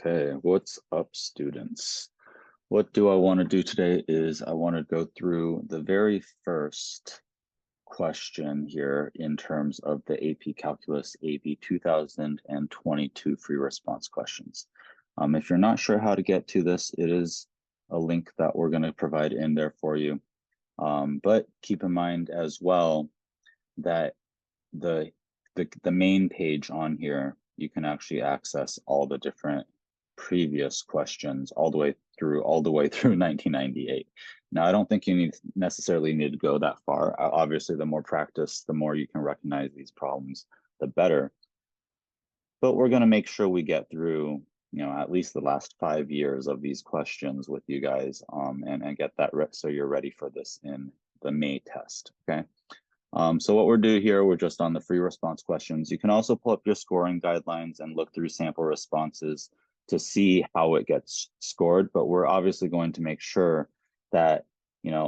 Okay, what's up, students? What do I want to do today is I want to go through the very first question here in terms of the AP Calculus AB 2022 free response questions. If you're not sure how to get to this, it is a link that we're going to provide in there for you. But keep in mind as well that the main page on here, you can actually access all the different previous questions all the way through 1998. Now, I don't think you necessarily need to go that far. Obviously, the more practice, the more you can recognize these problems, the better. But we're going to make sure we get through, at least the last 5 years of these questions with you guys, and get that so you're ready for this in the May test. Okay. So what we're doing here, we're just on the free response questions. You can also pull up your scoring guidelines and look through sample responses to see how it gets scored, but we're obviously going to make sure that,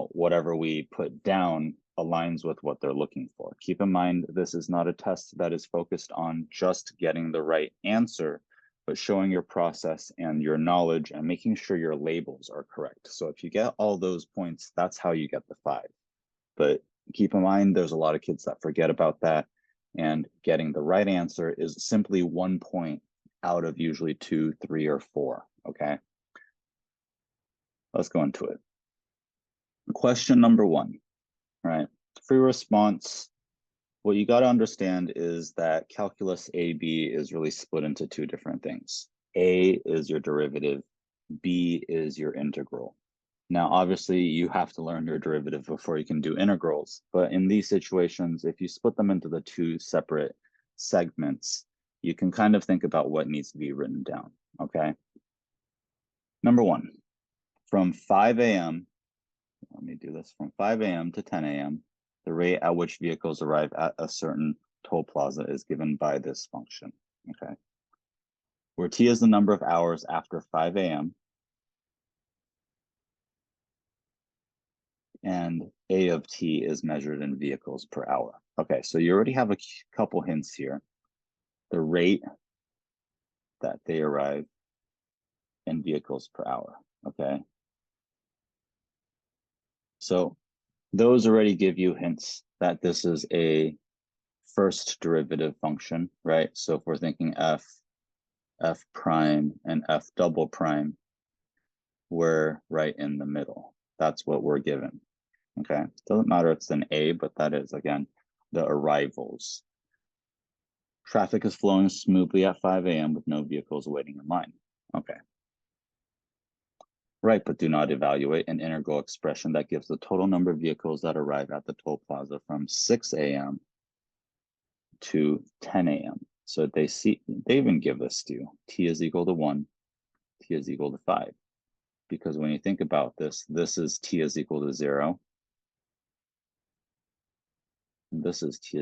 whatever we put down aligns with what they're looking for. Keep in mind, this is not a test that is focused on just getting the right answer, but showing your process and your knowledge and making sure your labels are correct. So if you get all those points, that's how you get the 5. But keep in mind, there's a lot of kids that forget about that, and getting the right answer is simply 1 point out of usually 2, 3, or 4, okay? Let's go into it. Question number 1, right? Free response, what you got to understand is that calculus AB is really split into 2 different things. A is your derivative, B is your integral. Now, obviously, you have to learn your derivative before you can do integrals. But in these situations, if you split them into the 2 separate segments, you can kind of think about what needs to be written down, okay? Number 1, from 5 a.m., let me do this, from 5 a.m. to 10 a.m., the rate at which vehicles arrive at a certain toll plaza is given by this function, okay? Where T is the number of hours after 5 a.m., and A of T is measured in vehicles per hour. Okay, so you already have a couple hints here. The rate that they arrive in vehicles per hour, okay? So those already give you hints that this is a first derivative function, right? So if we're thinking F prime, and F double prime, we're right in the middle. That's what we're given. Okay, doesn't matter it's an A, but that is, again, the arrivals. Traffic is flowing smoothly at 5 a.m. with no vehicles waiting in line. Okay. Right, but do not evaluate an integral expression that gives the total number of vehicles that arrive at the toll plaza from 6 a.m. to 10 a.m. So they even give this to you. T is equal to 1, T is equal to 5. Because when you think about this, this is T is equal to 0. This is T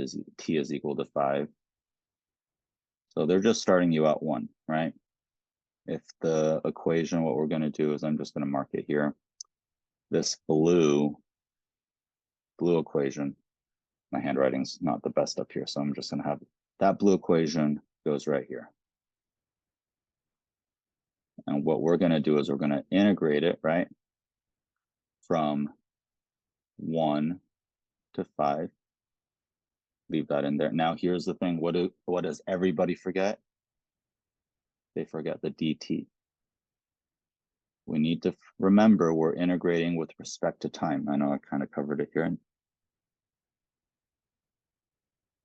is equal to 5. So they're just starting you at 1, right? If the equation, what we're going to do is I'm just going to mark it here. This blue equation, my handwriting's not the best up here, so I'm just going to have that blue equation goes right here. And what we're going to do is we're going to integrate it, right, from 1 to 5. Leave that in there. Now, here's the thing. What does everybody forget? They forget the dt. We need to remember we're integrating with respect to time. I know I kind of covered it here.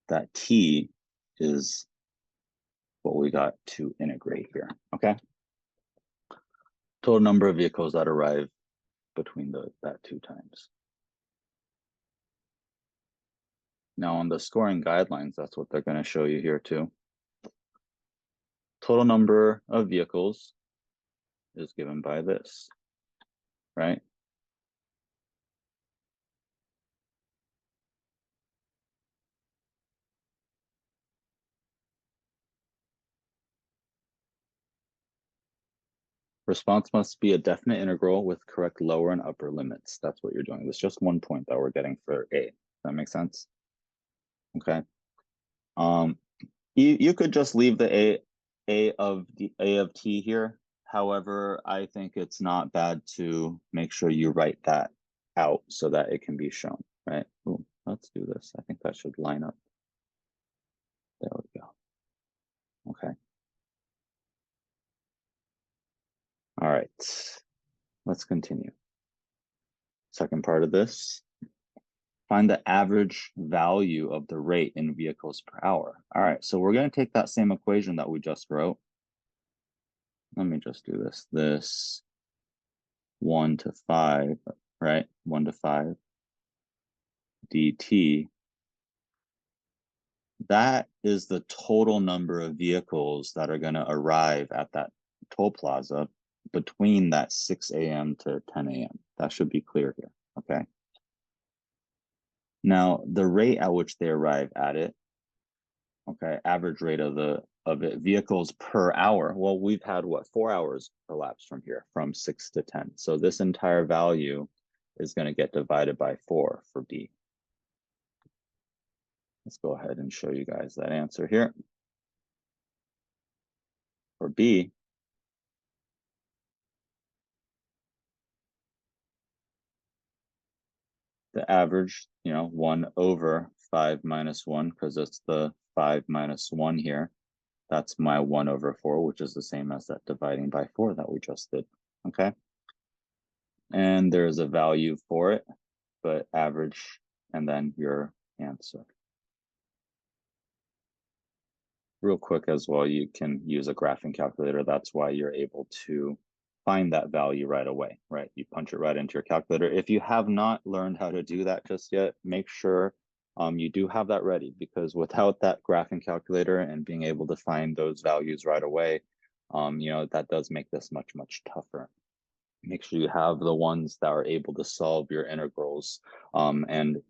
That t is what we got to integrate here, okay? Total number of vehicles that arrive between that 2 times. Now on the scoring guidelines, that's what they're going to show you here too. Total number of vehicles is given by this, right? Response must be a definite integral with correct lower and upper limits. That's what you're doing. There's just 1 point that we're getting for A. Does that make sense? Okay. You could just leave the A of T here However, I think it's not bad to make sure you write that out so that it can be shown, right? Ooh, let's do this. I think that should line up. There we go. Okay. All right, let's continue. Second part of this, find the average value of the rate in vehicles per hour. All right, so we're going to take that same equation that we just wrote. Let me just do this. This 1 to 5, right? 1 to 5 dt. That is the total number of vehicles that are going to arrive at that toll plaza between that 6 a.m. to 10 a.m. That should be clear here, okay? Now, the rate at which they arrive at it, okay, average rate of it, vehicles per hour. Well, we've had what, 4 hours elapsed from here, from 6 to 10. So this entire value is going to get divided by 4 for B. Let's go ahead and show you guys that answer here. For B, the average, 1 over 5 minus 1, because it's the 5 minus 1 here. That's my 1 over 4, which is the same as that dividing by 4 that we just did, okay? And there's a value for it, but average, and then your answer. Real quick as well, you can use a graphing calculator. That's why you're able to find that value right away, right? You punch it right into your calculator. If you have not learned how to do that just yet, make sure you do have that ready, because without that graphing calculator and being able to find those values right away, that does make this much, much tougher. Make sure you have the ones that are able to solve your integrals. And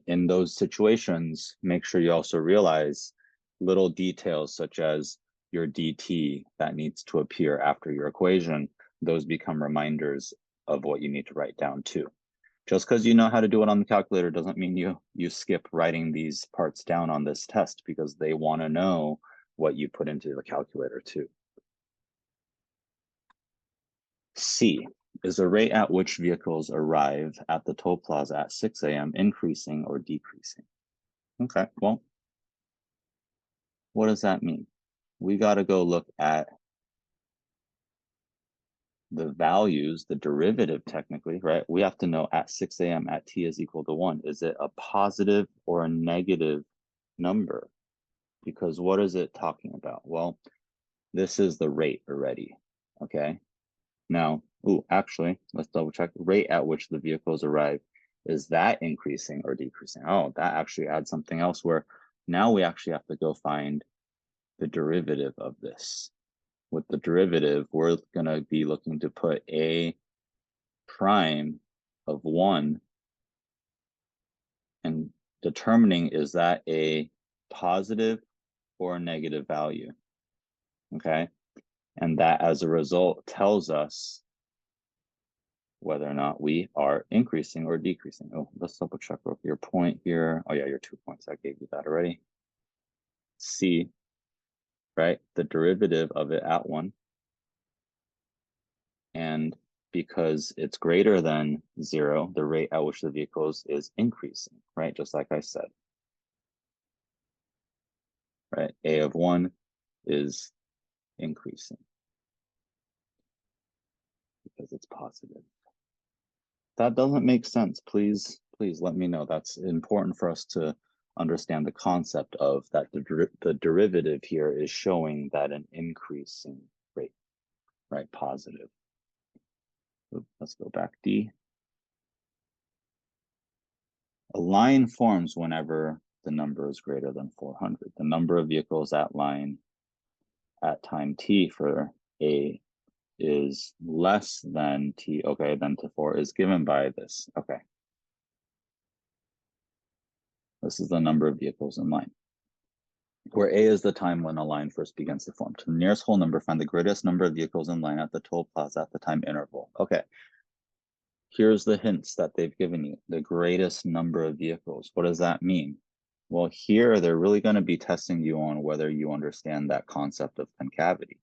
in those situations, make sure you also realize little details such as your dt that needs to appear after your equation. Those become reminders of what you need to write down too. Just because you know how to do it on the calculator doesn't mean you skip writing these parts down on this test, because they want to know what you put into the calculator too. C, is the rate at which vehicles arrive at the toll plaza at 6 a.m. increasing or decreasing? Okay, well, what does that mean? We got to go look at the values, the derivative technically, right? We have to know at 6 a.m. at t is equal to 1. Is it a positive or a negative number? Because what is it talking about? Well, this is the rate already, okay? Now, actually, let's double check. Rate at which the vehicles arrive, is that increasing or decreasing? Oh, that actually adds something else, where now we actually have to go find the derivative of this. With the derivative, we're going to be looking to put a prime of 1 and determining, is that a positive or a negative value? Okay. And that, as a result, tells us whether or not we are increasing or decreasing. Oh, let's double check your point here. Oh yeah, your 2 points. I gave you that already. C, right? The derivative of it at 1. And because it's greater than 0, the rate at which the vehicles is increasing, right? Just like I said, right? A of 1 is increasing because it's positive. That doesn't make sense. Please let me know. That's important for us to understand the concept of that. The derivative here is showing that an increasing rate, right? Positive. Let's go back. D. A line forms whenever the number is greater than 400. The number of vehicles at line at time t for A is less than t, okay, than to 4 is given by this. Okay. This is the number of vehicles in line, where A is the time when a line first begins to form. To the nearest whole number, find the greatest number of vehicles in line at the toll plaza at the time interval. Okay. Here's the hints that they've given you. The greatest number of vehicles. What does that mean? Well, here they're really going to be testing you on whether you understand that concept of concavity.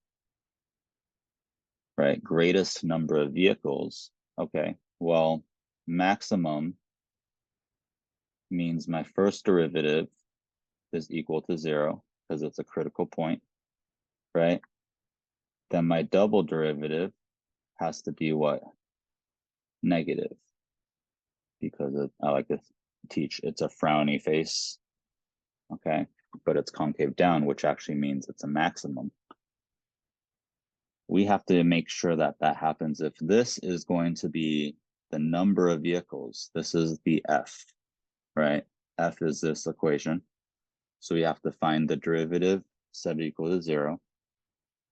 right? Greatest number of vehicles. Okay, well, maximum means my first derivative is equal to 0 because it's a critical point, right? Then my double derivative has to be what? Negative, because I like to teach it's a frowny face, okay? But it's concave down, which actually means it's a maximum. We have to make sure that that happens. If this is going to be the number of vehicles, this is the f, right? F is this equation. So we have to find the derivative, set it equal to 0.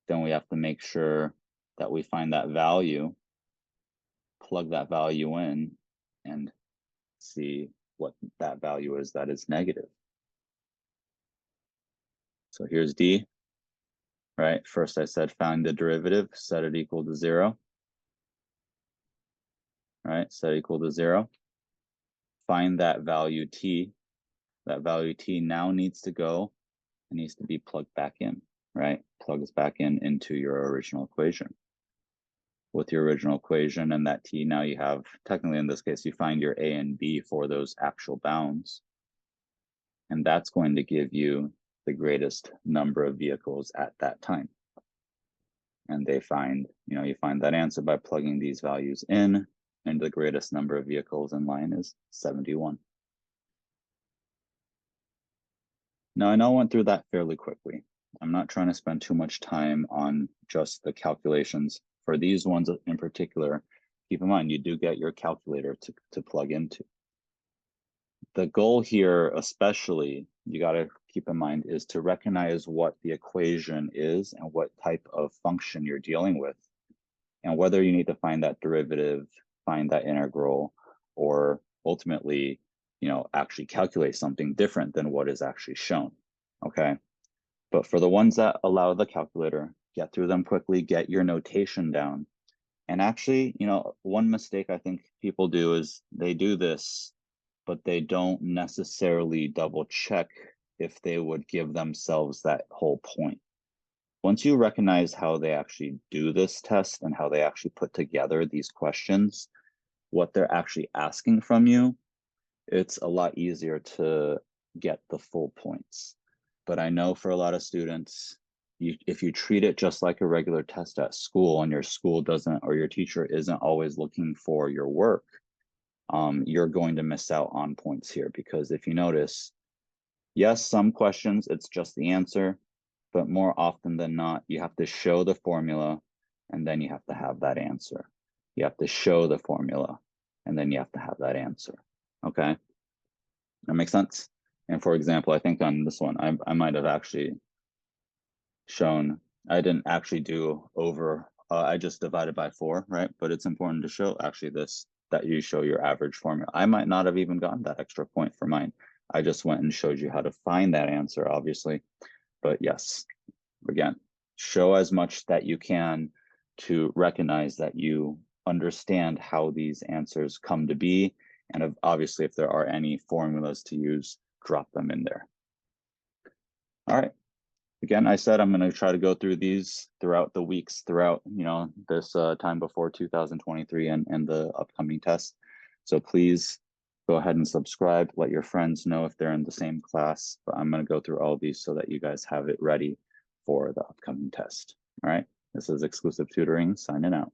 Then we have to make sure that we find that value, plug that value in, and see what that value is that is negative. So here's D, right? First I said find the derivative, set it equal to 0. Right, set it equal to 0. Find that value T. That value T now needs to go, it needs to be plugged back in, right? Plugs back in into your original equation. With your original equation and that T, now you have, technically in this case, you find your A and B for those actual bounds. And that's going to give you the greatest number of vehicles at that time. And they find, you find that answer by plugging these values in, and the greatest number of vehicles in line is 71. Now, I know I went through that fairly quickly. I'm not trying to spend too much time on just the calculations. For these ones in particular, keep in mind, you do get your calculator to plug into. The goal here, especially, you got to keep in mind, is to recognize what the equation is and what type of function you're dealing with, and whether you need to find that derivative, find that integral, or ultimately, actually calculate something different than what is actually shown, okay? But for the ones that allow the calculator, get through them quickly, get your notation down. And actually, one mistake I think people do is they do this, but they don't necessarily double check if they would give themselves that whole point. Once you recognize how they actually do this test and how they actually put together these questions, what they're actually asking from you, it's a lot easier to get the full points. But I know for a lot of students, if you treat it just like a regular test at school and your school doesn't, or your teacher isn't always looking for your work, you're going to miss out on points here. Because if you notice, yes, some questions, it's just the answer, but more often than not, you have to show the formula and then you have to have that answer. You have to show the formula and then you have to have that answer, okay? That makes sense? And for example, I think on this one, I might have actually shown, I didn't actually do over, I just divided by 4, right? But it's important to show actually this, that you show your average formula. I might not have even gotten that extra point for mine. I just went and showed you how to find that answer, obviously. But yes, again, show as much that you can to recognize that you understand how these answers come to be. And obviously, if there are any formulas to use, drop them in there. All right. Again, I said I'm going to try to go through these throughout the weeks, throughout this time before 2023 and the upcoming test. So please go ahead and subscribe. Let your friends know if they're in the same class. But I'm going to go through all of these so that you guys have it ready for the upcoming test. All right. This is Exclusive Tutoring signing out.